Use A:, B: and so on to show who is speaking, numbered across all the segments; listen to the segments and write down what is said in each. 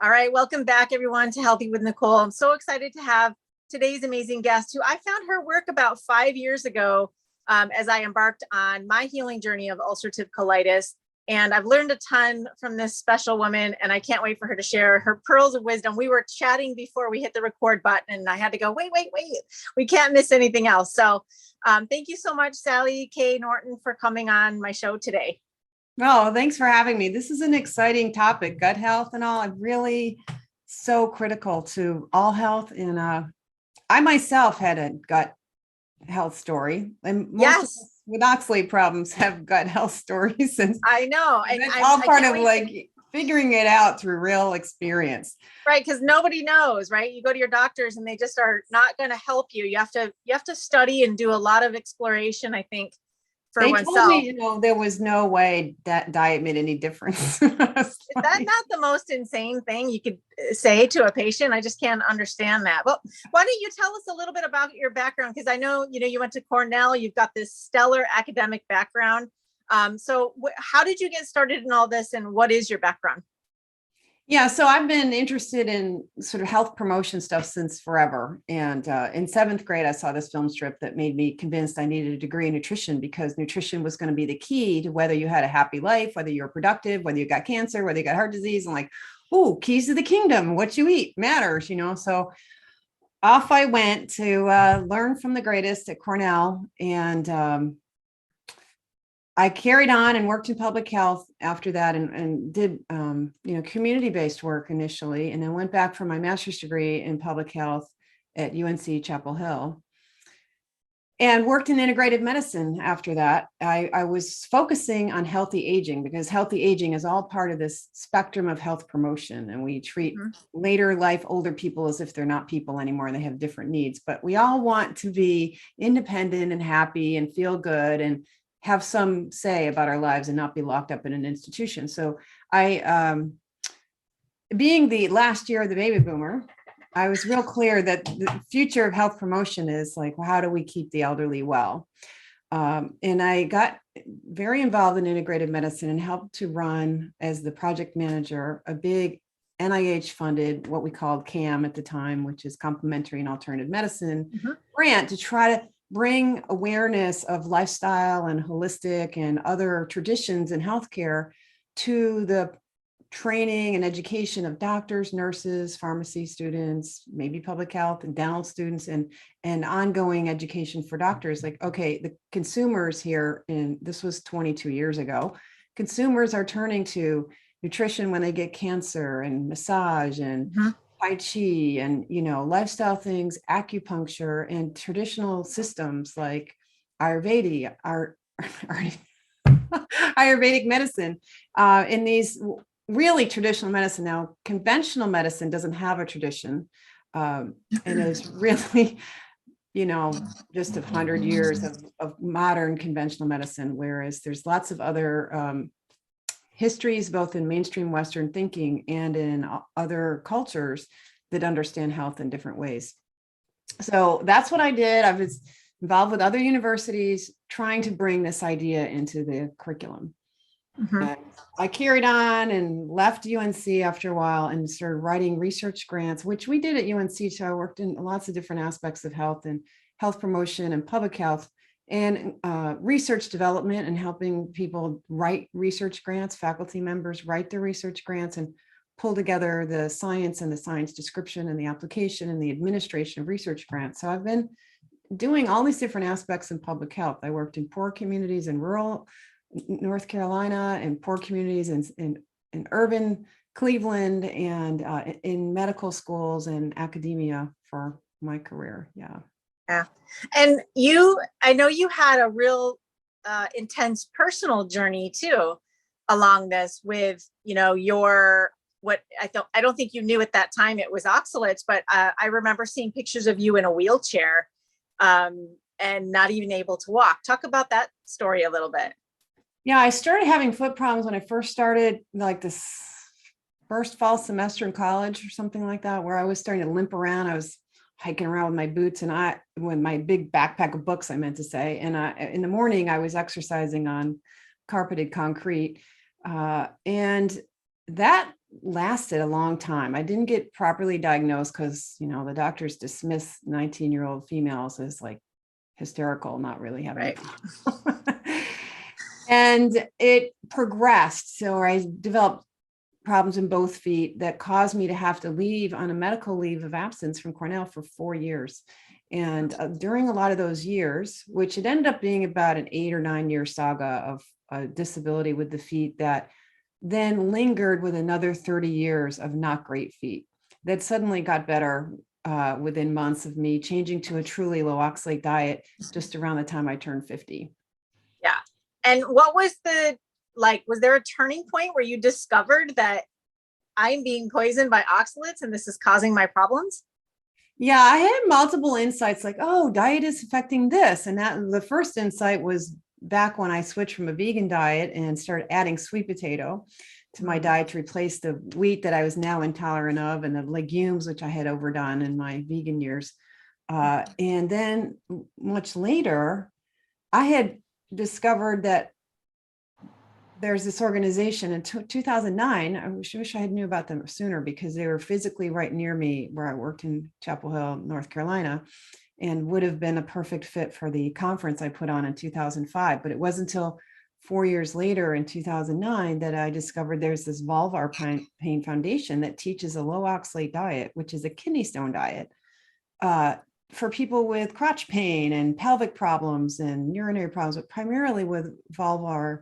A: All right, welcome back everyone to Healthy with Nicole. I'm so excited to have today's amazing guest who I found her work about 5 years ago as I embarked on my healing journey of ulcerative colitis. And I've learned a ton from this special woman, and I can't wait for her to share her pearls of wisdom. We were chatting before we hit the record button, and I had to go, wait, we can't miss anything else. So thank you so much, Sally K Norton, for coming on my show today.
B: Oh, thanks for having me. This is an exciting topic, gut health and all. I'm really so critical to all health. And I myself had a gut health story. And most of us with oxalate problems have gut health stories. And
A: I know.
B: And it's all part of like figuring it out through real experience.
A: Right. Because nobody knows, right? You go to your doctors and they just are not going to help you. You have to study and do a lot of exploration, I think.
B: They told me, there was no way that diet made any difference.
A: Is that not the most insane thing you could say to a patient? I just can't understand that. Well, why don't you tell us a little bit about your background? Because I know, you went to Cornell, you've got this stellar academic background. So how did you get started in all this, and what is your background?
B: Yeah, so I've been interested in sort of health promotion stuff since forever. And in 7th grade, I saw this film strip that made me convinced I needed a degree in nutrition, because nutrition was going to be the key to whether you had a happy life, whether you were productive, whether you got cancer, whether you got heart disease. And like, oh, keys to the kingdom, what you eat matters, So off I went to learn from the greatest at Cornell. And I carried on and worked in public health after that, and did, community-based work initially, and then went back for my master's degree in public health at UNC Chapel Hill, and worked in integrative medicine after that. I was focusing on healthy aging, because healthy aging is all part of this spectrum of health promotion. And we treat later life older people as if they're not people anymore and they have different needs. But we all want to be independent and happy and feel good and have some say about our lives and not be locked up in an institution. So being the last year of the baby boomer, I was real clear that the future of health promotion is like, well, how do we keep the elderly well? And I got very involved in integrative medicine and helped to run, as the project manager, a big NIH funded, what we called CAM at the time, which is complementary and alternative medicine grant, to try to bring awareness of lifestyle and holistic and other traditions in healthcare to the training and education of doctors, nurses, pharmacy students, maybe public health and dental students, and ongoing education for doctors. Like, okay, the consumers here, and this was 22 years ago, consumers are turning to nutrition when they get cancer, and massage, and Tai Chi, and lifestyle things, acupuncture, and traditional systems like Ayurvedic medicine. In these really traditional medicine. Now, conventional medicine doesn't have a tradition, and is really, just 100 years of modern conventional medicine, whereas there's lots of other histories, both in mainstream Western thinking and in other cultures, that understand health in different ways. So that's what I did. I was involved with other universities trying to bring this idea into the curriculum. And I carried on and left UNC after a while and started writing research grants, which we did at UNC. So I worked in lots of different aspects of health and health promotion and public health, and research development, and helping people write research grants, faculty members write their research grants, and pull together the science and the science description and the application and the administration of research grants. So I've been doing all these different aspects in public health. I worked in poor communities in rural North Carolina, and poor communities in urban Cleveland, and in medical schools and academia for my career. Yeah.
A: And I know you had a real intense personal journey too along this with, I don't think you knew at that time it was oxalates, but I remember seeing pictures of you in a wheelchair and not even able to walk. Talk about that story a little bit.
B: Yeah, I started having foot problems when I first started, like this first fall semester in college or something like that, where I was starting to limp around. I was hiking around with my boots and with my big backpack of books, I meant to say. And in the morning, I was exercising on carpeted concrete. And that lasted a long time. I didn't get properly diagnosed because, the doctors dismiss 19-year-old females as like hysterical, not really having
A: Right.
B: And it progressed. So I developed problems in both feet that caused me to have to leave on a medical leave of absence from Cornell for 4 years. And during a lot of those years, which it ended up being about an 8 or 9 year saga of a disability with the feet that then lingered with another 30 years of not great feet that suddenly got better within months of me changing to a truly low oxalate diet just around the time I turned 50.
A: Yeah. And what was was there a turning point where you discovered that I'm being poisoned by oxalates and this is causing my problems?
B: Yeah, I had multiple insights like, oh, diet is affecting this. And that the first insight was back when I switched from a vegan diet and started adding sweet potato to my diet to replace the wheat that I was now intolerant of and the legumes, which I had overdone in my vegan years. And then much later, I had discovered that there's this organization in 2009. I wish I had knew about them sooner because they were physically right near me where I worked in Chapel Hill, North Carolina, and would have been a perfect fit for the conference I put on in 2005. But it wasn't until 4 years later in 2009 that I discovered there's this Vulvar Pain Foundation that teaches a low oxalate diet, which is a kidney stone diet for people with crotch pain and pelvic problems and urinary problems, but primarily with vulvar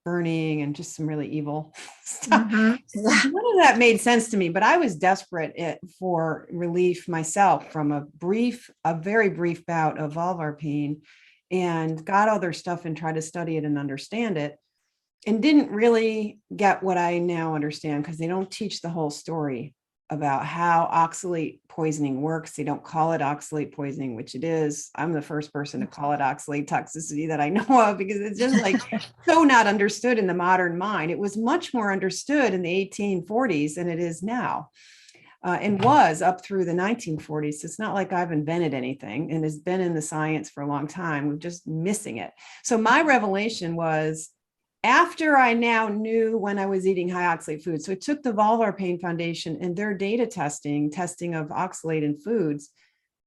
B: burning and just some really evil stuff. None of that made sense to me, but I was desperate for relief myself from a very brief bout of vulvar pain, and got all their stuff and tried to study it and understand it, and didn't really get what I now understand because they don't teach the whole story about how oxalate poisoning works. They don't call it oxalate poisoning, which it is. I'm the first person to call it oxalate toxicity that I know of because it's just like so not understood in the modern mind. It was much more understood in the 1840s than it is now, and was up through the 1940s. It's not like I've invented anything and has been in the science for a long time. We're just missing it. So my revelation was after I now knew when I was eating high oxalate foods. So I took the Vulvar Pain Foundation and their data testing of oxalate in foods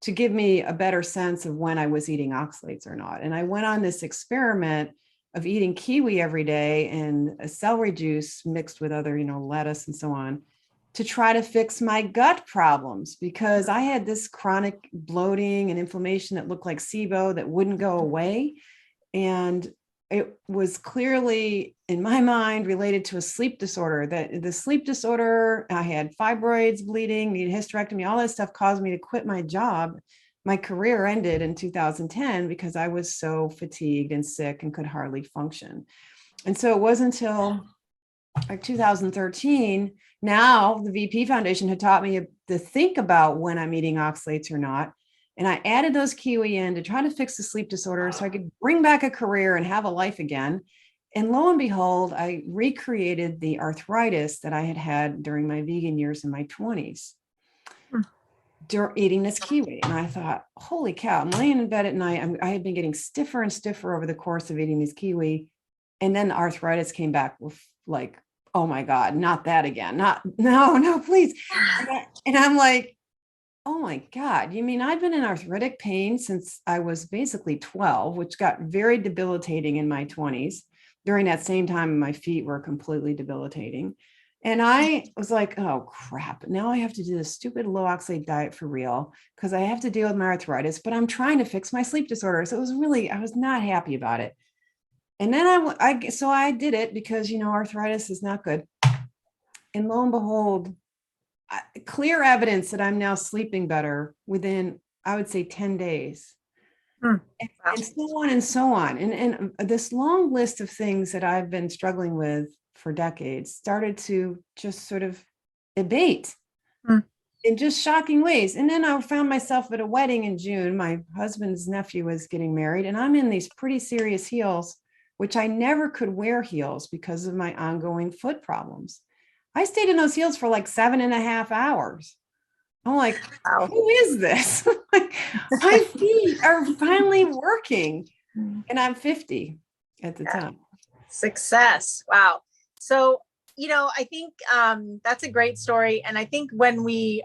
B: to give me a better sense of when I was eating oxalates or not. And I went on this experiment of eating kiwi every day and a celery juice mixed with other, lettuce and so on, to try to fix my gut problems because I had this chronic bloating and inflammation that looked like SIBO that wouldn't go away. And it was clearly, in my mind, related to a sleep disorder. That the sleep disorder, I had fibroids, bleeding, needed hysterectomy, all that stuff caused me to quit my job. My career ended in 2010 because I was so fatigued and sick and could hardly function. And so it wasn't until like 2013, now the VP Foundation had taught me to think about when I'm eating oxalates or not. And I added those kiwi in to try to fix the sleep disorder so I could bring back a career and have a life again. And lo and behold, I recreated the arthritis that I had had during my vegan years in my 20s eating this kiwi. And I thought, holy cow, I'm laying in bed at night. I had been getting stiffer and stiffer over the course of eating this kiwi. And then the arthritis came back with like, oh my God, not that again. No, please. And I'm like, oh my God, you mean I've been in arthritic pain since I was basically 12, which got very debilitating in my 20s. During that same time, my feet were completely debilitating. And I was like, oh crap, now I have to do this stupid low oxalate diet for real because I have to deal with my arthritis, but I'm trying to fix my sleep disorder. So I was not happy about it. And then I did it because, arthritis is not good. And lo and behold, clear evidence that I'm now sleeping better within, I would say, 10 days. And so on and so on. And this long list of things that I've been struggling with for decades started to just sort of abate in just shocking ways. And then I found myself at a wedding in June. My husband's nephew was getting married, and I'm in these pretty serious heels, which I never could wear heels because of my ongoing foot problems. I stayed in those heels for like 7.5 hours. I'm like, wow. Who is this? My feet are finally working. And I'm 50 at the time.
A: Success. Wow. So I think that's a great story. And I think when we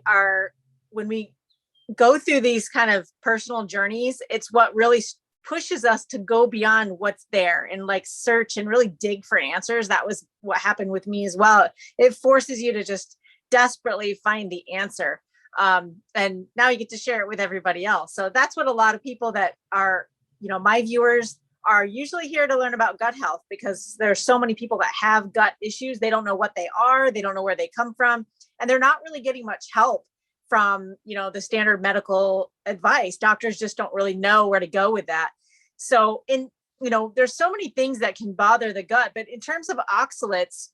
A: go through these kind of personal journeys, it's what really pushes us to go beyond what's there and like search and really dig for answers. That was what happened with me as well. It forces you to just desperately find the answer. And now you get to share it with everybody else. So that's what a lot of people that are, my viewers are usually here to learn about gut health, because there's so many people that have gut issues. They don't know what they are. They don't know where they come from. And they're not really getting much help from, the standard medical advice. Doctors just don't really know where to go with that. So there's so many things that can bother the gut, but in terms of oxalates,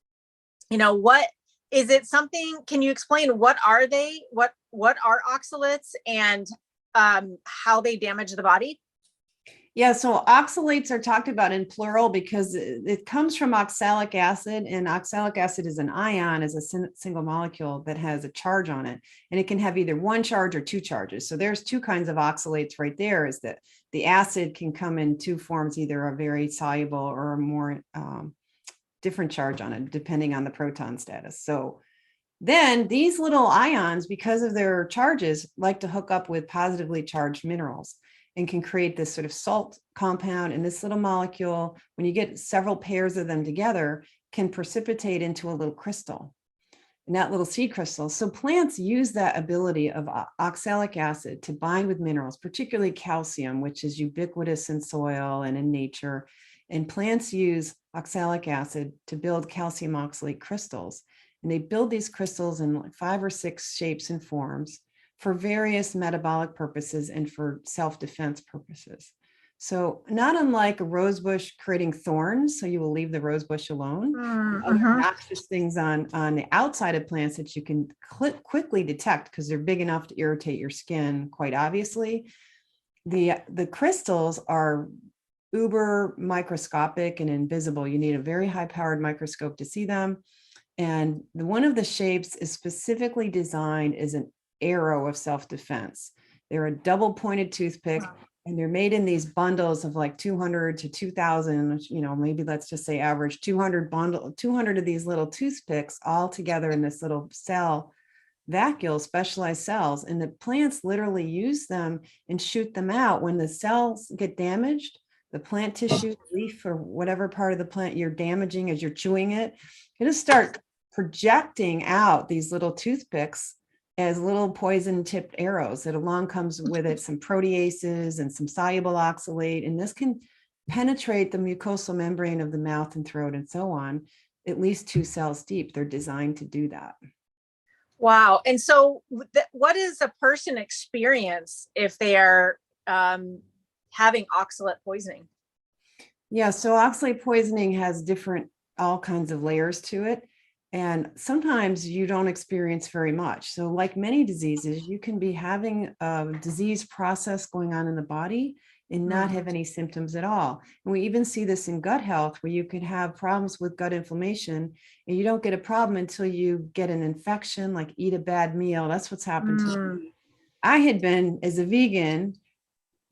A: what is it something, can you explain what are they, what are oxalates, and how they damage the body?
B: Yeah, so oxalates are talked about in plural because it comes from oxalic acid, and oxalic acid is an ion, is a single molecule that has a charge on it, and it can have either one charge or two charges. So there's two kinds of oxalates right there, is that the acid can come in two forms, either a very soluble or a more different charge on it, depending on the proton status. So then these little ions, because of their charges, like to hook up with positively charged minerals and can create this sort of salt compound. And this little molecule, when you get several pairs of them together, can precipitate into a little crystal, and that little seed crystal. So plants use that ability of oxalic acid to bind with minerals, particularly calcium, which is ubiquitous in soil and in nature. And plants use oxalic acid to build calcium oxalate crystals. And they build these crystals in like 5 or 6 shapes and forms for various metabolic purposes and for self-defense purposes. So not unlike a rose bush creating thorns, so you will leave the rose bush alone. Other noxious things on the outside of plants that you can quickly detect because they're big enough to irritate your skin, quite obviously. The crystals are uber microscopic and invisible. You need a very high-powered microscope to see them. And one of the shapes is specifically designed as an arrow of self-defense. They're a double pointed toothpick, and they're made in these bundles of like 200 to 2000, maybe let's just say average 200 of these little toothpicks all together in this little cell vacuole, specialized cells. And the plants literally use them and shoot them out when the cells get damaged. The plant tissue, leaf, or whatever part of the plant you're damaging as you're chewing it, it'll start projecting out these little toothpicks as little poison tipped arrows. That along comes with it some proteases and some soluble oxalate. And this can penetrate the mucosal membrane of the mouth and throat and so on, at least 2 cells deep. They're designed to do that.
A: Wow. And so what does a person experience if they are having oxalate poisoning?
B: Yeah, so oxalate poisoning has all kinds of layers to it. And sometimes you don't experience very much. So like many diseases, you can be having a disease process going on in the body and not have any symptoms at all. And we even see this in gut health, where you could have problems with gut inflammation and you don't get a problem until you get an infection, like eat a bad meal. That's what's happened to me. I had been, as a vegan,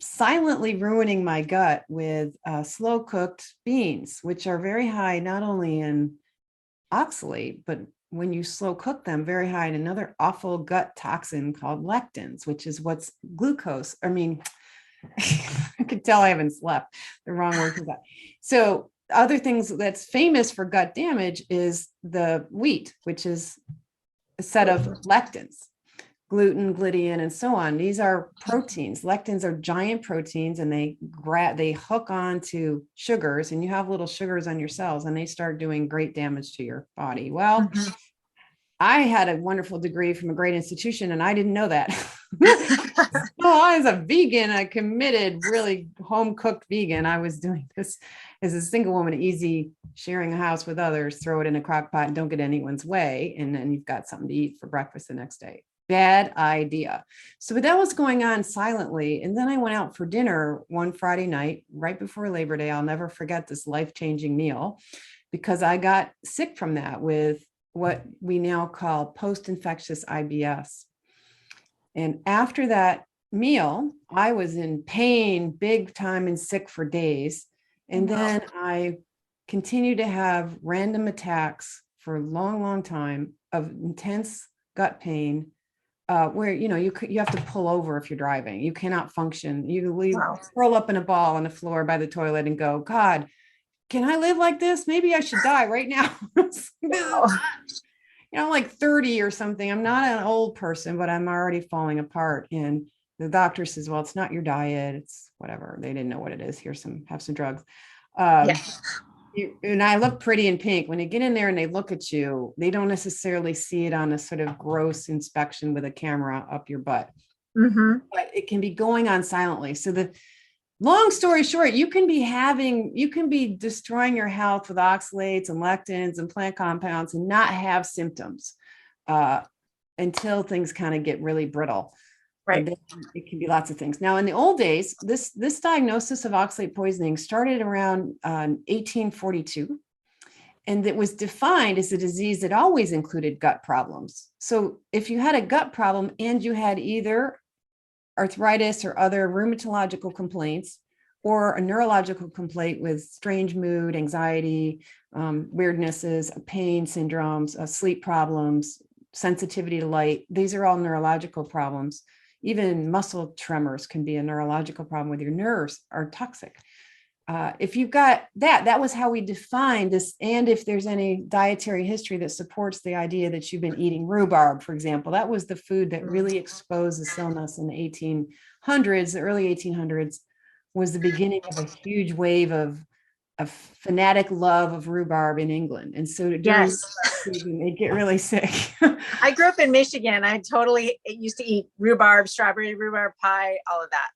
B: silently ruining my gut with slow cooked beans, which are very high, not only in oxalate, but when you slow cook them, very high in another awful gut toxin called lectins, which is what's glucose. I mean, I could tell I haven't slept. The wrong word for that. So other things that's famous for gut damage is the wheat, which is a set of lectins, gluten, glutein, and so on. These are proteins. Lectins are giant proteins, and they hook on to sugars, and you have little sugars on your cells, and they start doing great damage to your body. Well, I had a wonderful degree from a great institution, and I didn't know that. So I was a vegan, a committed, really home-cooked vegan. I was doing this as a single woman, easy, sharing a house with others, throw it in a crock pot and don't get anyone's way. And then you've got something to eat for breakfast the next day. Bad idea. So that was going on silently. And then I went out for dinner one Friday night, right before Labor Day. I'll never forget this life-changing meal, because I got sick from that with what we now call post-infectious IBS. And after that meal, I was in pain, big time, and sick for days. And then I continued to have random attacks for a long, long time of intense gut pain, where, you have to pull over if you're driving. You cannot function. You
A: Wow.
B: curl up in a ball on the floor by the toilet and go, God, can I live like this? Maybe I should die right now.
A: Wow.
B: I'm like 30 or something. I'm not an old person, but I'm already falling apart. And the doctor says, well, it's not your diet. It's whatever. They didn't know what it is. Have some drugs.
A: Yeah.
B: And I look pretty in pink. When they get in there and they look at you, they don't necessarily see it on a sort of gross inspection with a camera up your butt, but it can be going on silently. So the long story short, you can be destroying your health with oxalates and lectins and plant compounds and not have symptoms until things kind of get really brittle.
A: Right.
B: And then it can be lots of things. Now, in the old days, this diagnosis of oxalate poisoning started around 1842. And it was defined as a disease that always included gut problems. So if you had a gut problem and you had either arthritis or other rheumatological complaints, or a neurological complaint with strange mood, anxiety, weirdnesses, pain syndromes, sleep problems, sensitivity to light, these are all neurological problems. Even muscle tremors can be a neurological problem with your nerves are toxic. If you've got that was how we defined this. And if there's any dietary history that supports the idea that you've been eating rhubarb, for example, that was the food that really exposed this illness in the 1800s, the early 1800s was the beginning of a huge wave of fanatic love of rhubarb in England. And so during season, they get really sick.
A: I grew up in Michigan. I totally used to eat rhubarb, strawberry rhubarb pie, all of that.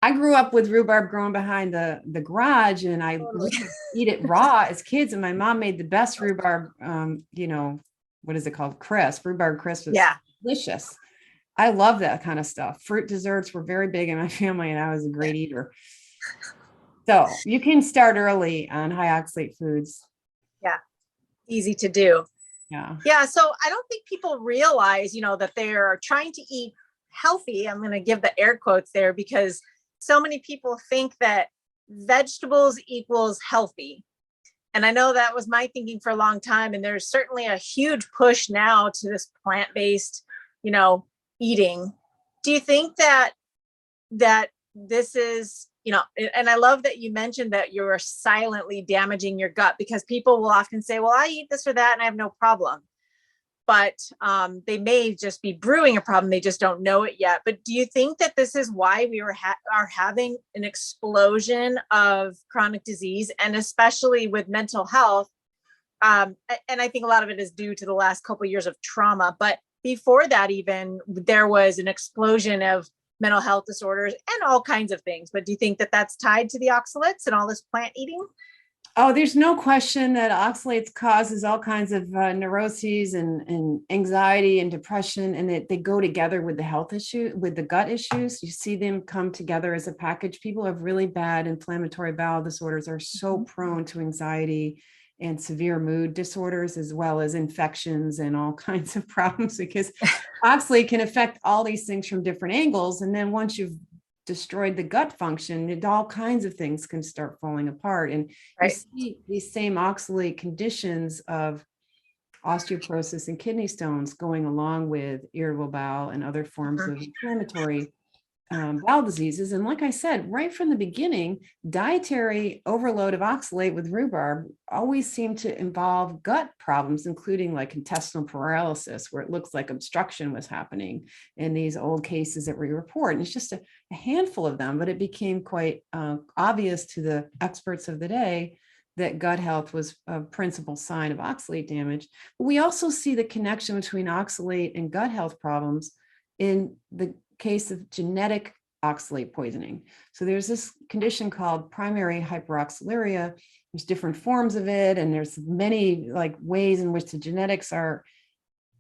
B: I grew up with rhubarb growing behind the garage, and we would eat it raw as kids. And my mom made the best rhubarb, what is it called? Crisp. Rhubarb crisp is delicious. I love that kind of stuff. Fruit desserts were very big in my family, and I was a great eater. So you can start early on high oxalate foods.
A: Yeah. Easy to do.
B: Yeah.
A: Yeah. So I don't think people realize, that they're trying to eat healthy. I'm going to give the air quotes there because so many people think that vegetables equals healthy. And I know that was my thinking for a long time. And there's certainly a huge push now to this plant-based, eating. Do you think that this is, and I love that you mentioned that you're silently damaging your gut, because people will often say, well, I eat this or that and I have no problem. But they may just be brewing a problem. They just don't know it yet. But do you think that this is why we are having an explosion of chronic disease, and especially with mental health? And I think a lot of it is due to the last couple of years of trauma. But before that, even there was an explosion of mental health disorders and all kinds of things. But do you think that that's tied to the oxalates and all this plant eating?
B: Oh, there's no question that oxalates causes all kinds of neuroses and anxiety and depression, and that they go together with the health issue, with the gut issues. You see them come together as a package. People have really bad inflammatory bowel disorders are so prone to anxiety and severe mood disorders, as well as infections and all kinds of problems, because oxalate can affect all these things from different angles. And then once you've destroyed the gut function, all kinds of things can start falling apart. And you see these same oxalate conditions of osteoporosis and kidney stones going along with irritable bowel and other forms of inflammatory bowel diseases. And like I said, right from the beginning, dietary overload of oxalate with rhubarb always seemed to involve gut problems, including like intestinal paralysis, where it looks like obstruction was happening in these old cases that we report. And it's just a handful of them, but it became quite obvious to the experts of the day that gut health was a principal sign of oxalate damage. But we also see the connection between oxalate and gut health problems in the case of genetic oxalate poisoning. So there's this condition called primary hyperoxaluria. There's different forms of it, and there's many ways in which the genetics are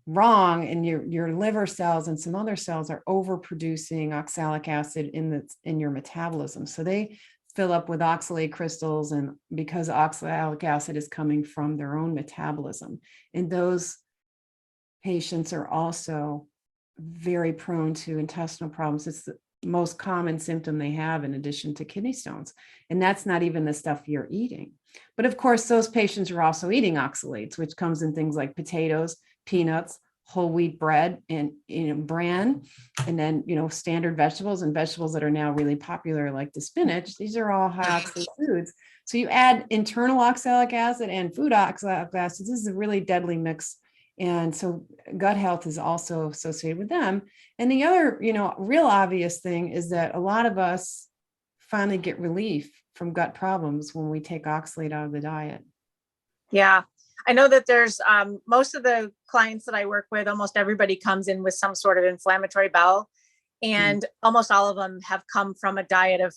B: wrong, and your liver cells and some other cells are overproducing oxalic acid in your metabolism. So they fill up with oxalate crystals, and because oxalic acid is coming from their own metabolism, and those patients are also very prone to intestinal problems. It's most common symptom they have in addition to kidney stones. And that's not even the stuff you're eating. But of course, those patients are also eating oxalates, which comes in things like potatoes, peanuts, whole wheat bread, and bran, and then standard vegetables and vegetables that are now really popular, like the spinach. These are all high oxalate foods. So you add internal oxalic acid and food oxalic acid. This is a really deadly mix. And so gut health is also associated with them. And the other, real obvious thing is that a lot of us finally get relief from gut problems when we take oxalate out of the diet.
A: Yeah. I know that there's most of the clients that I work with, almost everybody comes in with some sort of inflammatory bowel, and almost all of them have come from a diet of,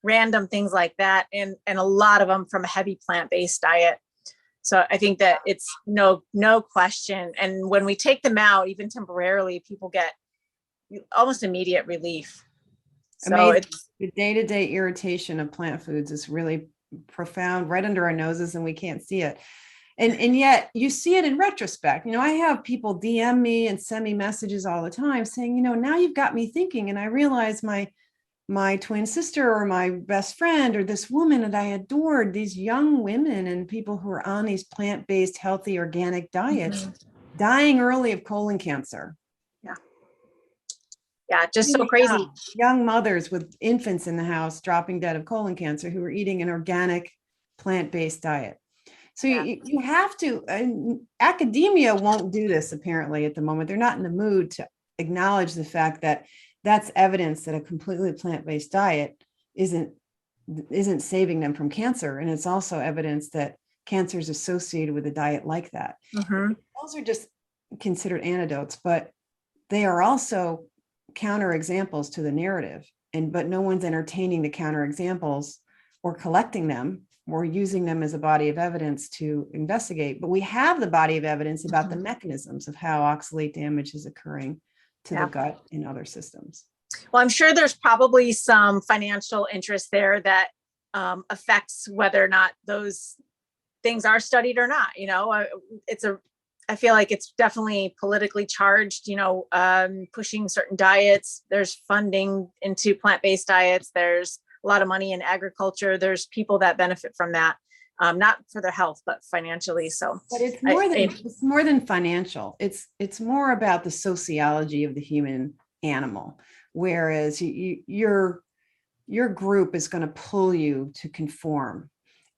A: random things like that. And a lot of them from a heavy plant-based diet. So I think that it's no question. And when we take them out, even temporarily, people get almost immediate relief. So it's
B: the day-to-day irritation of plant foods is really profound, right under our noses, and we can't see it. And yet you see it in retrospect. I have people DM me and send me messages all the time saying, now you've got me thinking, and I realize my twin sister or my best friend or this woman that I adored, these young women and people who are on these plant-based, healthy, organic diets, dying early of colon cancer.
A: Yeah, just so crazy.
B: Young mothers with infants in the house dropping dead of colon cancer who are eating an organic plant-based diet. So you have to, academia won't do this apparently at the moment. They're not in the mood to acknowledge the fact that that's evidence that a completely plant-based diet isn't saving them from cancer. And it's also evidence that cancer is associated with a diet like that. Those are just considered antidotes, but they are also counterexamples to the narrative. But no one's entertaining the counterexamples or collecting them or using them as a body of evidence to investigate. But we have the body of evidence about the mechanisms of how oxalate damage is occurring to the gut and other systems.
A: Well, I'm sure there's probably some financial interest there that affects whether or not those things are studied or not. I feel like it's definitely politically charged, pushing certain diets. There's funding into plant-based diets. There's a lot of money in agriculture. There's people that benefit from that, not for their health, but financially. So,
B: but it's more than financial. It's more about the sociology of the human animal. Whereas your group is going to pull you to conform.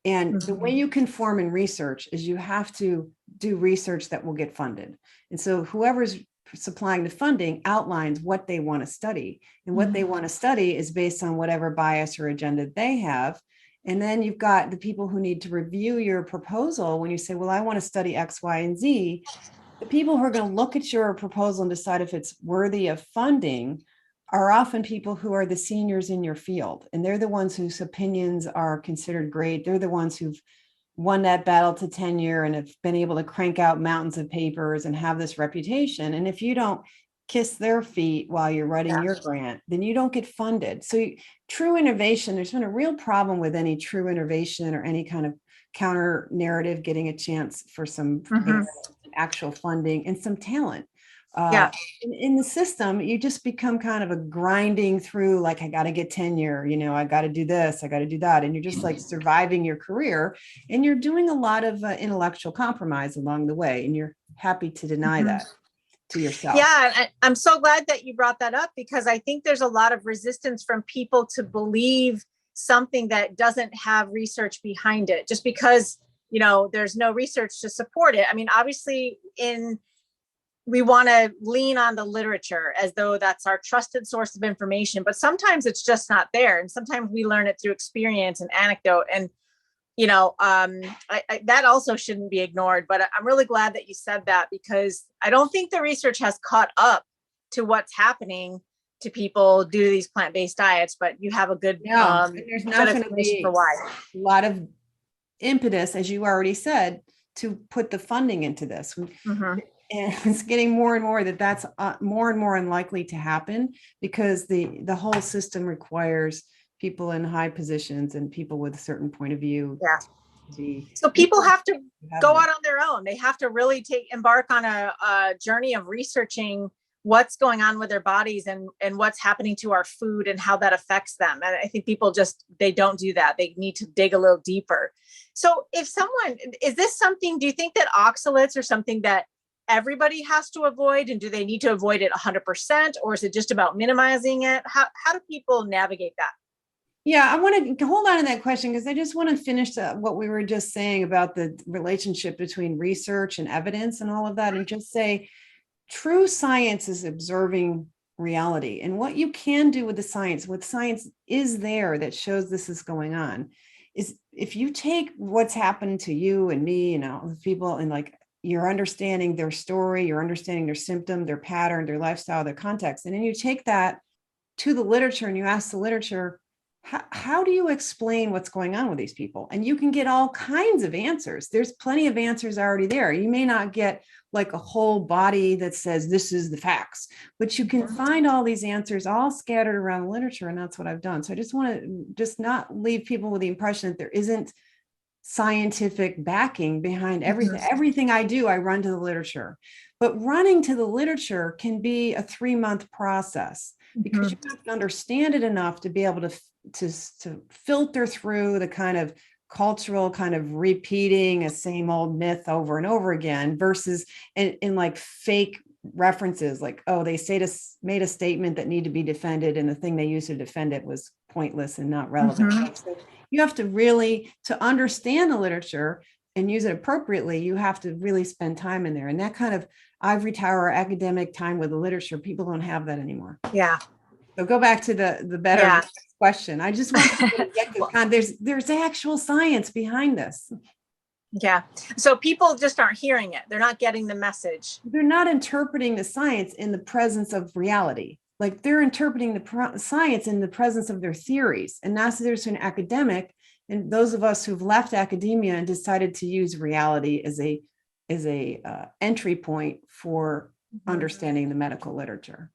B: And the way you conform in research is you have to do research that will get funded. And so whoever's supplying the funding outlines what they want to study. And what they want to study is based on whatever bias or agenda they have. And then you've got the people who need to review your proposal when you say, well, I want to study X, Y, and Z. The people who are going to look at your proposal and decide if it's worthy of funding are often people who are the seniors in your field. And they're the ones whose opinions are considered great. They're the ones who've won that battle to tenure and have been able to crank out mountains of papers and have this reputation. And if you don't kiss their feet while you're writing your grant, then you don't get funded. So true innovation, there's been a real problem with any true innovation or any kind of counter narrative getting a chance for some actual funding and some talent. In the system, you just become kind of a grinding through, like, I got to get tenure, I got to do this, I got to do that. And you're just like surviving your career, and you're doing a lot of intellectual compromise along the way. And you're happy to deny that to yourself.
A: Yeah. I'm so glad that you brought that up, because I think there's a lot of resistance from people to believe something that doesn't have research behind it, just because, there's no research to support it. I mean, obviously we want to lean on the literature as though that's our trusted source of information, but sometimes it's just not there. And sometimes we learn it through experience and anecdote. And, that also shouldn't be ignored, but I'm really glad that you said that, because I don't think the research has caught up to what's happening to people due to these plant-based diets, but you have a good,
B: there's not going to be
A: for why.
B: A lot of impetus, as you already said, to put the funding into this. And it's getting more and more that's more and more unlikely to happen, because the whole system requires people in high positions and people with a certain point of view.
A: So people have to go out on their own. They have to really embark on a journey of researching what's going on with their bodies and what's happening to our food and how that affects them. And I think people just, they don't do that. They need to dig a little deeper. So if someone, is this something, do you think that oxalates are something that everybody has to avoid, and do they need to avoid it 100%, or is it just about minimizing it? How do people navigate that?
B: Yeah, I want to hold on to that question because I just want to finish what we were just saying about the relationship between research and evidence and all of that, and just say true science is observing reality. And what you can do with the science, what science is there that shows this is going on, is if you take what's happened to you and me and all the people, and like you're understanding their story, you're understanding their symptom, their pattern, their lifestyle, their context, and then you take that to the literature and you ask the literature, how do you explain what's going on with these people? And you can get all kinds of answers. There's plenty of answers already there. You may not get like a whole body that says this is the facts, but you can find all these answers all scattered around the literature. And that's what I've done. So I just want to just not leave people with the impression that there isn't scientific backing behind everything. Everything I do, I run to the literature. But running to the literature can be a 3-month process because you have to understand it enough to be able to filter through the kind of cultural kind of repeating a same old myth over and over again versus in like fake references, like, oh, they made a statement that need to be defended and the thing they used to defend it was pointless and not relevant. So you have to really, to understand the literature and use it appropriately, you have to really spend time in there. And that kind of ivory tower academic time with the literature, people don't have that anymore.
A: Yeah.
B: So go back to the better question. I just want to get this there's actual science behind this.
A: Yeah. So people just aren't hearing it. They're not getting the message.
B: They're not interpreting the science in the presence of reality. Like they're interpreting the science in the presence of their theories. And now so there's an academic, and those of us who've left academia and decided to use reality as a entry point for understanding the medical literature.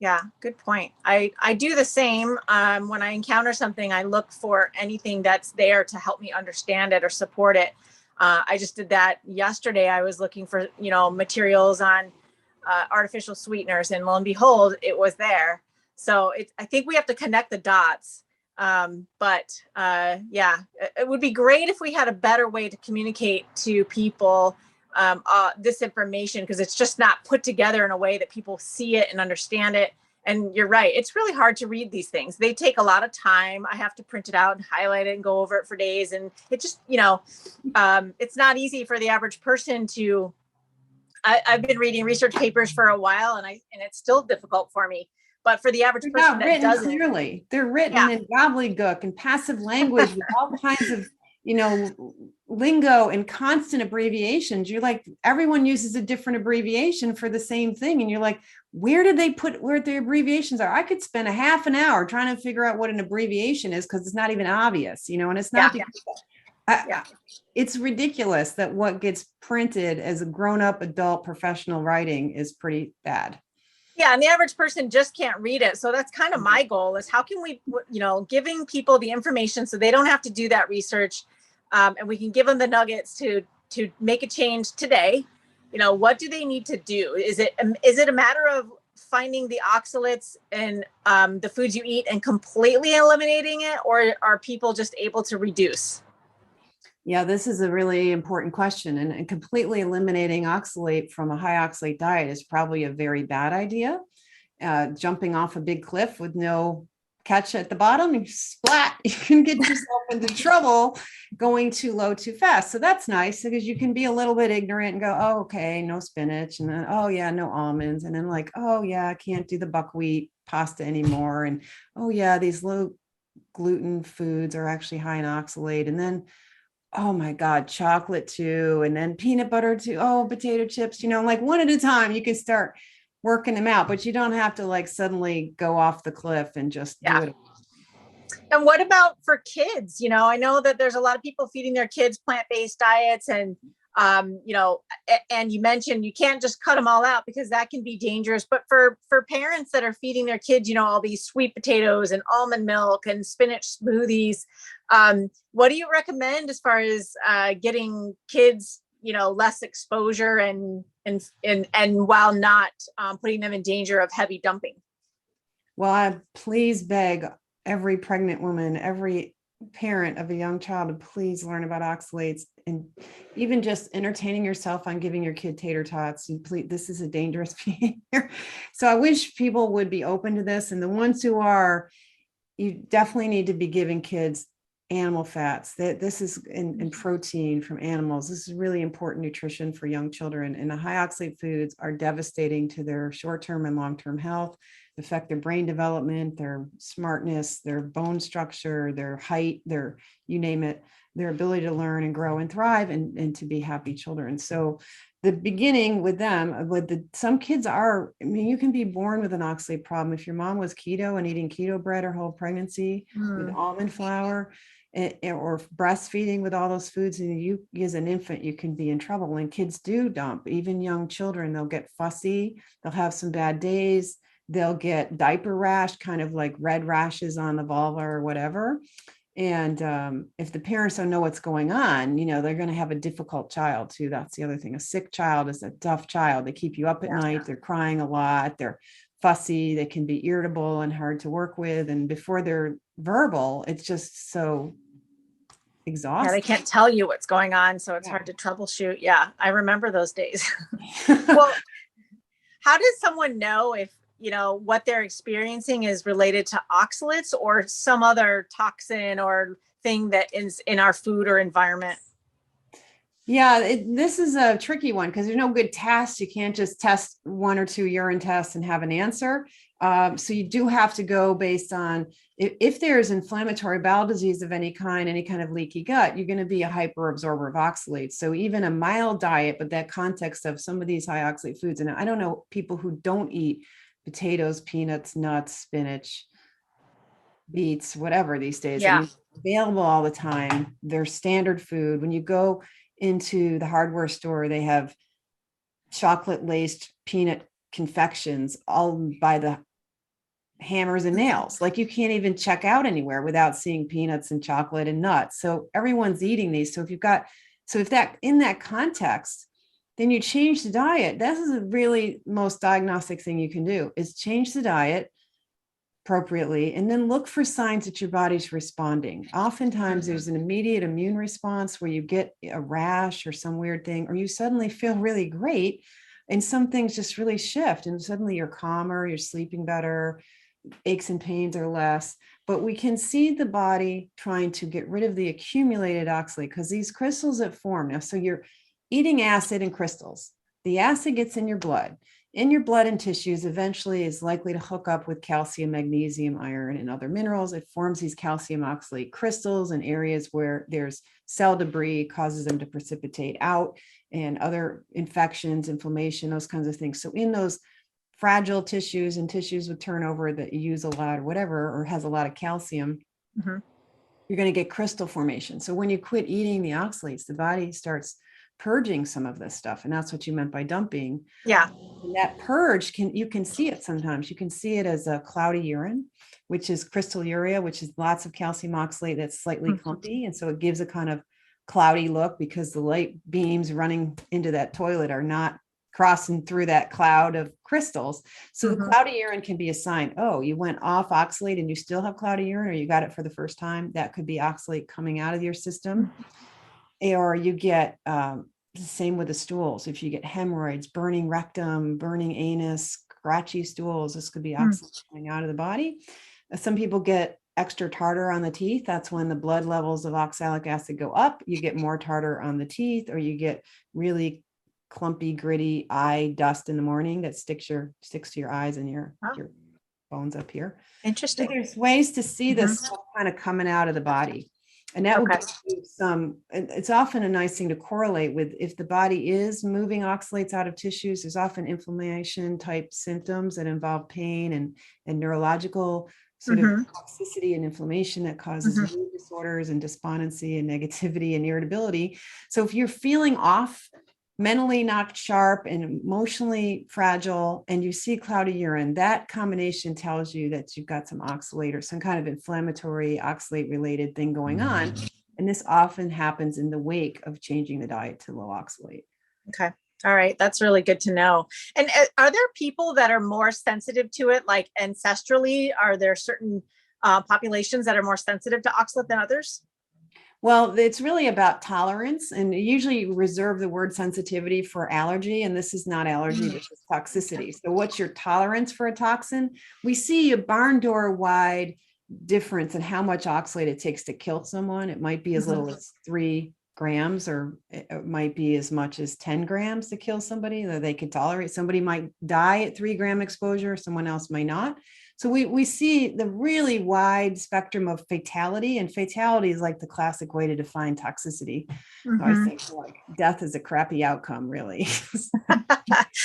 A: Yeah, good point. I do the same. When I encounter something, I look for anything that's there to help me understand it or support it. I just did that yesterday. I was looking for, materials on artificial sweeteners, and lo and behold, it was there. So I think we have to connect the dots. But it would be great if we had a better way to communicate to people this information, because it's just not put together in a way that people see it and understand it. And you're right, it's really hard to read these things. They take a lot of time. I have to print it out and highlight it and go over it for days. And it just, it's not easy for the average person to, I've been reading research papers for a while, and it's still difficult for me. But for the average person that doesn't,
B: clearly, they're written in gobbledygook and passive language with all kinds of, lingo and constant abbreviations. You're like, everyone uses a different abbreviation for the same thing. And you're like, where did they put where the abbreviations are? I could spend a half an hour trying to figure out what an abbreviation is because it's not even obvious, and it's not. It's ridiculous that what gets printed as a grown-up adult professional writing is pretty bad.
A: Yeah, and the average person just can't read it. So that's kind of my goal, is how can we, giving people the information so they don't have to do that research, and we can give them the nuggets to make a change today. What do they need to do? Is it a matter of finding the oxalates in the foods you eat and completely eliminating it, or are people just able to reduce?
B: Yeah, this is a really important question, and completely eliminating oxalate from a high oxalate diet is probably a very bad idea. Jumping off a big cliff with no catch at the bottom, you splat, you can get yourself into trouble going too low too fast. So that's nice because you can be a little bit ignorant and go, oh, okay, no spinach. And then, oh yeah, no almonds. And then like, oh yeah, I can't do the buckwheat pasta anymore. And oh yeah, these low gluten foods are actually high in oxalate. And then, oh my God, chocolate too. And then peanut butter too. Oh, potato chips, like one at a time, you can start working them out, but you don't have to like suddenly go off the cliff and just do it.
A: And what about for kids? I know that there's a lot of people feeding their kids plant-based diets, and, and you mentioned you can't just cut them all out because that can be dangerous. But for parents that are feeding their kids, all these sweet potatoes and almond milk and spinach smoothies, what do you recommend as far as getting kids, less exposure and while not putting them in danger of heavy dumping.
B: Well, I please beg every pregnant woman, every parent of a young child to please learn about oxalates, and even just entertaining yourself on giving your kid tater tots. This is a dangerous behavior. So I wish people would be open to this. And the ones who are, you definitely need to be giving kids animal fats. That this is in protein from animals. This is really important nutrition for young children. And the high oxalate foods are devastating to their short-term and long-term health, affect their brain development, their smartness, their bone structure, their height, their, you name it, their ability to learn and grow and thrive and to be happy children. So the beginning with them, some kids are, I mean, you can be born with an oxalate problem. If your mom was keto and eating keto bread her whole pregnancy with almond flour, or breastfeeding with all those foods, and you as an infant, you can be in trouble. And kids do dump, even young children, they'll get fussy, they'll have some bad days, they'll get diaper rash, kind of like red rashes on the vulva or whatever. And if the parents don't know what's going on, they're going to have a difficult child too. That's the other thing. A sick child is a tough child. They keep you up at night. They're crying a lot. They're fussy. They can be irritable and hard to work with. And before they're verbal, it's just so exhausting.
A: Yeah, they can't tell you what's going on, so it's hard to troubleshoot. Yeah, I remember those days. Well, how does someone know if what they're experiencing is related to oxalates or some other toxin or thing that is in our food or environment?
B: Yeah, this is a tricky one because there's no good test. You can't just test 1 or 2 urine tests and have an answer. So you do have to go based on if there's inflammatory bowel disease of any kind of leaky gut, you're going to be a hyper absorber of oxalates. So even a mild diet, but that context of some of these high oxalate foods, and I don't know people who don't eat potatoes, peanuts, nuts, spinach, beets, whatever these days.
A: Yeah.
B: I mean, available all the time. They're standard food. When you go into the hardware store, they have chocolate laced peanut confections all by the hammers and nails. Like you can't even check out anywhere without seeing peanuts and chocolate and nuts. So everyone's eating these. So if that in that context, then you change the diet. This is a really most diagnostic thing you can do is change the diet appropriately, and then look for signs that your body's responding. Oftentimes there's an immediate immune response where you get a rash or some weird thing, or you suddenly feel really great and some things just really shift and suddenly you're calmer, you're sleeping better, aches and pains are less. But we can see the body trying to get rid of the accumulated oxalate because these crystals that form now, so you're eating acid and crystals. The acid gets in your blood. In your blood and tissues, eventually is likely to hook up with calcium, magnesium, iron, and other minerals. It forms these calcium oxalate crystals in areas where there's cell debris, causes them to precipitate out, and other infections, inflammation, those kinds of things. So in those fragile tissues and tissues with turnover that you use a lot or whatever, or has a lot of calcium, you're going to get crystal formation. So when you quit eating the oxalates, the body starts purging some of this stuff. And that's what you meant by dumping.
A: Yeah.
B: And that purge you can see it sometimes. You can see it as a cloudy urine, which is crystalluria, which is lots of calcium oxalate that's slightly clumpy. And so it gives a kind of cloudy look because the light beams running into that toilet are not crossing through that cloud of crystals. So the cloudy urine can be a sign, oh, you went off oxalate and you still have cloudy urine, or you got it for the first time. That could be oxalate coming out of your system. Or you get the same with the stools. If you get hemorrhoids, burning rectum, burning anus, scratchy stools, this could be oxalate coming out of the body. Some people get extra tartar on the teeth. That's when the blood levels of oxalic acid go up. You get more tartar on the teeth, or you get really clumpy, gritty eye dust in the morning that sticks to your eyes and your bones up here.
A: Interesting.
B: So there's ways to see this stuff kind of coming out of the body. And that will give you it's often a nice thing to correlate with if the body is moving oxalates out of tissues. There's often inflammation type symptoms that involve pain and neurological sort of toxicity and inflammation that causes mood disorders and despondency and negativity and irritability. So if you're feeling off, mentally not sharp and emotionally fragile, and you see cloudy urine, that combination tells you that you've got some oxalate or some kind of inflammatory oxalate related thing going on. And this often happens in the wake of changing the diet to low oxalate.
A: Okay. All right. That's really good to know. And are there people that are more sensitive to it? Like ancestrally, are there certain populations that are more sensitive to oxalate than others?
B: Well, it's really about tolerance, and usually reserve the word sensitivity for allergy. And this is not allergy, this is toxicity. So what's your tolerance for a toxin? We see a barn door wide difference in how much oxalate it takes to kill someone. It might be as little as 3 grams, or it might be as much as 10 grams to kill somebody that they could tolerate. Somebody might die at 3-gram exposure, someone else might not. So we see the really wide spectrum of fatality, and fatality is like the classic way to define toxicity. So I think like death is a crappy outcome, really.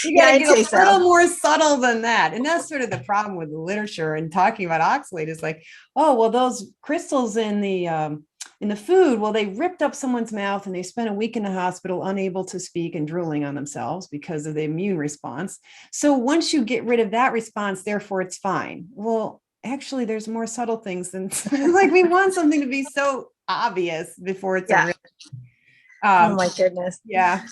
B: You
A: Yeah,
B: got to
A: I'd
B: get
A: say
B: a
A: so.
B: little more subtle than that. And that's sort of the problem with the literature and talking about oxalate is like, oh, well, those crystals in the food, well, they ripped up someone's mouth and they spent a week in the hospital unable to speak and drooling on themselves because of the immune response. So once you get rid of that response, therefore it's fine. Well, actually, there's more subtle things than like we want something to be so obvious before it's a real.
A: Oh my goodness.
B: Yeah.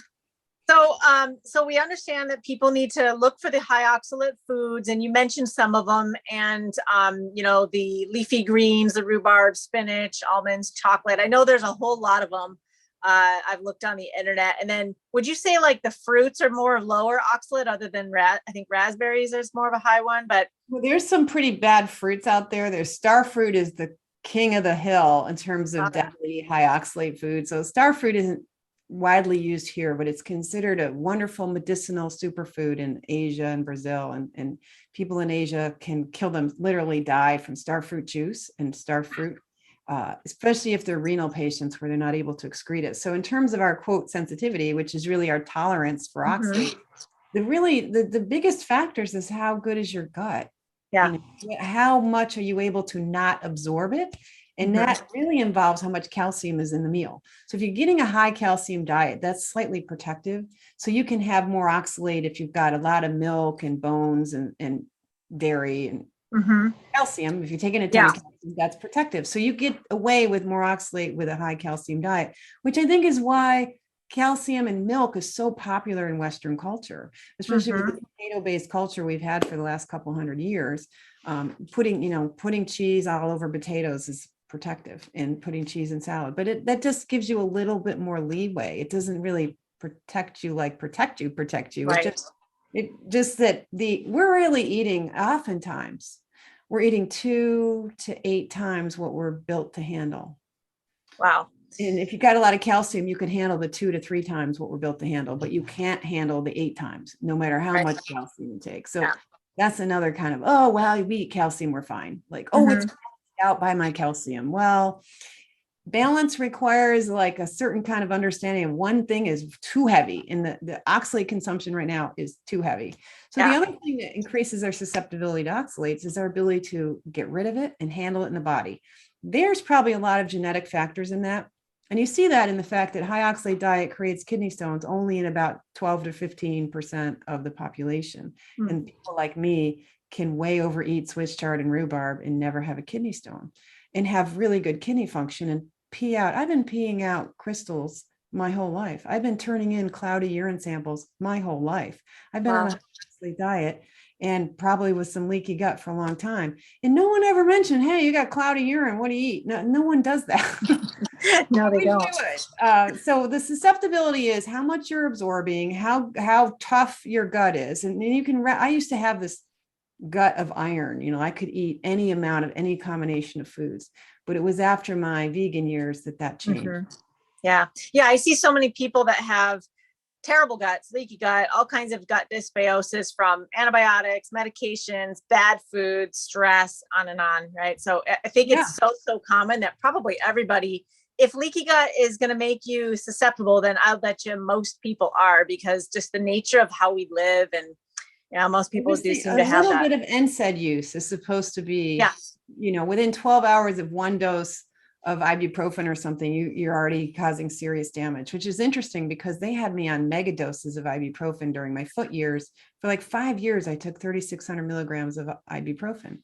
A: So we understand that people need to look for the high oxalate foods, and you mentioned some of them, and the leafy greens, the rhubarb, spinach, almonds, chocolate. I know there's a whole lot of them. I've looked on the internet. And then would you say like the fruits are more lower oxalate other than I think raspberries is more of a high one, but
B: well, there's some pretty bad fruits out there. There's star fruit is the king of the hill in terms of deadly high oxalate food. So star fruit isn't widely used here, but it's considered a wonderful medicinal superfood in Asia and Brazil. And people in Asia can kill them, literally die from star fruit juice and star fruit, especially if they're renal patients where they're not able to excrete it. So in terms of our quote sensitivity, which is really our tolerance for oxalate, the biggest factors is how good is your gut?
A: Yeah.
B: How much are you able to not absorb it? And that really involves how much calcium is in the meal. So if you're getting a high calcium diet, that's slightly protective. So you can have more oxalate if you've got a lot of milk and bones and dairy and calcium. If you're taking a ton of calcium, that's protective. So you get away with more oxalate with a high calcium diet, which I think is why calcium in milk is so popular in Western culture, especially with the potato-based culture we've had for the last couple hundred years. Putting cheese all over potatoes is protective, and putting cheese in salad, but that just gives you a little bit more leeway. It doesn't really protect you like protect you.
A: Right.
B: It just that we're really eating, oftentimes we're eating 2 to 8 times what we're built to handle.
A: Wow.
B: And if you've got a lot of calcium, you can handle the 2 to 3 times what we're built to handle, but you can't handle the 8 times, no matter how much calcium you take. So that's another kind of, oh, well, we eat calcium, we're fine. Like, oh, it's out by my calcium. Well, balance requires like a certain kind of understanding of one thing is too heavy, and the oxalate consumption right now is too heavy. So the other thing that increases our susceptibility to oxalates is our ability to get rid of it and handle it in the body. There's probably a lot of genetic factors in that. And you see that in the fact that high oxalate diet creates kidney stones only in about 12 to 15% of the population. And people like me can way overeat Swiss chard and rhubarb and never have a kidney stone and have really good kidney function and pee out. I've been peeing out crystals my whole life. I've been turning in cloudy urine samples my whole life. I've been on a high diet and probably with some leaky gut for a long time. And no one ever mentioned, hey, you got cloudy urine. What do you eat? No one does that.
A: No, they don't.
B: So the susceptibility is how much you're absorbing, how tough your gut is. And you can, I used to have this gut of iron. I could eat any amount of any combination of foods, but it was after my vegan years that changed.
A: Yeah. I see so many people that have terrible guts, leaky gut, all kinds of gut dysbiosis from antibiotics, medications, bad food, stress, on and on. Right. So I think it's so common that probably everybody, if leaky gut is going to make you susceptible, then I'll bet you most people are, because just the nature of how we live, and most people do seem to have that. A little
B: bit of NSAID use is supposed to be, within 12 hours of one dose of ibuprofen or something, you're already causing serious damage, which is interesting because they had me on mega doses of ibuprofen during my foot years. For like 5 years, I took 3,600 milligrams of ibuprofen.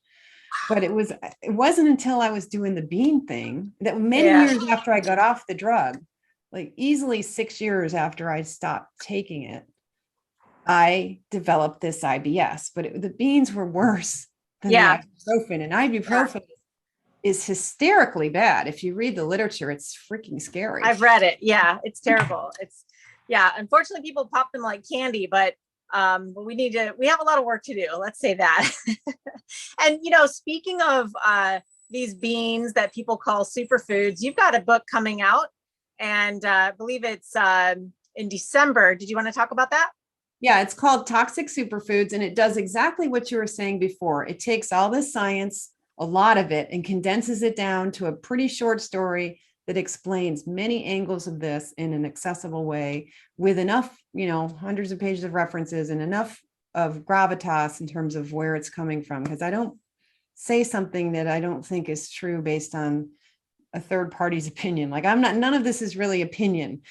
B: But it wasn't until I was doing the bean thing that many
A: Yeah.
B: years after I got off the drug, like easily 6 years after I stopped taking it, I developed this IBS. But the beans were worse than the
A: Yeah.
B: ibuprofen, and
A: Yeah.
B: ibuprofen is hysterically bad. If you read the literature, it's freaking scary.
A: I've read it. Yeah. It's terrible. Yeah. Unfortunately, people pop them like candy, but we have a lot of work to do. Let's say that. And, speaking of these beans that people call superfoods, you've got a book coming out, and I believe it's in December. Did you want to talk about that?
B: Yeah, it's called Toxic Superfoods, and it does exactly what you were saying before. It takes all this science, a lot of it, and condenses it down to a pretty short story that explains many angles of this in an accessible way with enough, hundreds of pages of references and enough of gravitas in terms of where it's coming from. Because I don't say something that I don't think is true based on a third party's opinion. Like none of this is really opinion.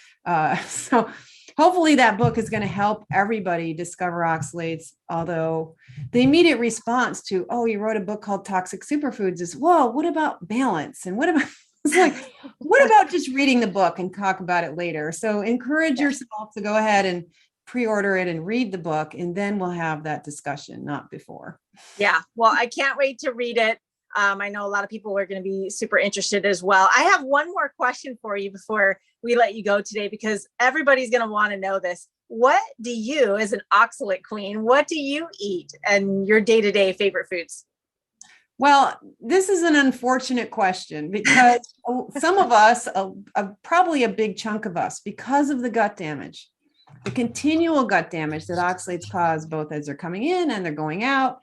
B: So hopefully that book is going to help everybody discover oxalates. Although the immediate response to, oh, you wrote a book called Toxic Superfoods is, whoa, what about balance? And what about, it's like, what about just reading the book and talk about it later? So encourage yourself to go ahead and pre-order it and read the book, and then we'll have that discussion, not before.
A: Yeah. Well, I can't wait to read it. I know a lot of people are going to be super interested as well. I have one more question for you before we let you go today, because everybody's going to want to know this. What do you, as an oxalate queen, what do you eat and your day-to-day favorite foods?
B: Well, this is an unfortunate question because some of us, probably a big chunk of us, because of the gut damage, the continual gut damage that oxalates cause, both as they're coming in and they're going out,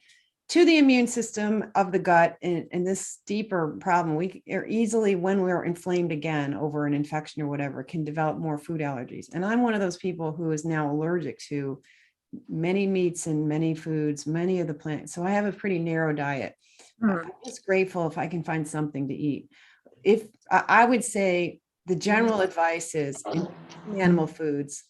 B: to the immune system of the gut, and this deeper problem, we are easily, when we're inflamed again over an infection or whatever, can develop more food allergies. And I'm one of those people who is now allergic to many meats and many foods, many of the plants. So I have a pretty narrow diet. I'm just grateful if I can find something to eat. If I would say the general advice is animal foods,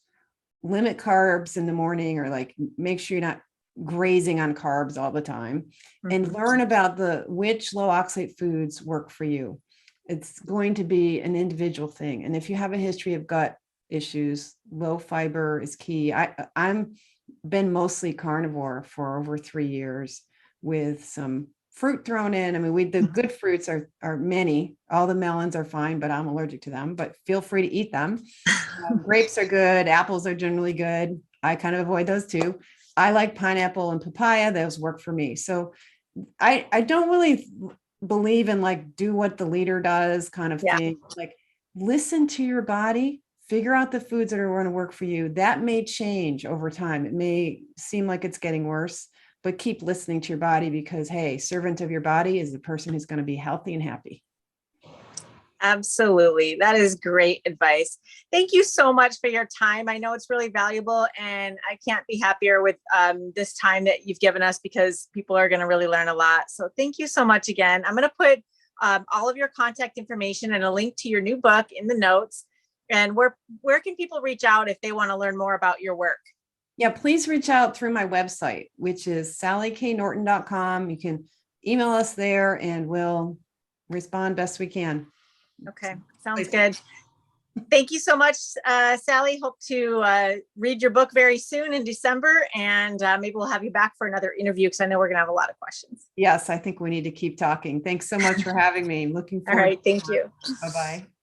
B: limit carbs in the morning, or like make sure you're not grazing on carbs all the time, and learn about which low oxalate foods work for you. It's going to be an individual thing. And if you have a history of gut issues, low fiber is key. I'm been mostly carnivore for over 3 years with some fruit thrown in. I mean, the good fruits are many. All the melons are fine, but I'm allergic to them, but feel free to eat them. Grapes are good. Apples are generally good. I kind of avoid those too. I like pineapple and papaya. Those work for me. So I don't really believe in like do what the leader does kind of thing. Like listen to your body, figure out the foods that are going to work for you. That may change over time. It may seem like it's getting worse, but keep listening to your body, because, hey, servant of your body is the person who's going to be healthy and happy.
A: Absolutely. That is great advice. Thank you so much for your time. I know it's really valuable, and I can't be happier with this time that you've given us, because people are going to really learn a lot. So thank you so much again. I'm going to put all of your contact information and a link to your new book in the notes. And where can people reach out if they want to learn more about your work?
B: Yeah, please reach out through my website, which is sallyknorton.com. You can email us there and we'll respond best we can.
A: Okay, sounds good. Thank you so much, Sally. Hope to read your book very soon in December, and maybe we'll have you back for another interview, because I know we're going to have a lot of questions.
B: Yes, I think we need to keep talking. Thanks so much for having me. Looking forward.
A: All right, thank you.
B: Bye-bye.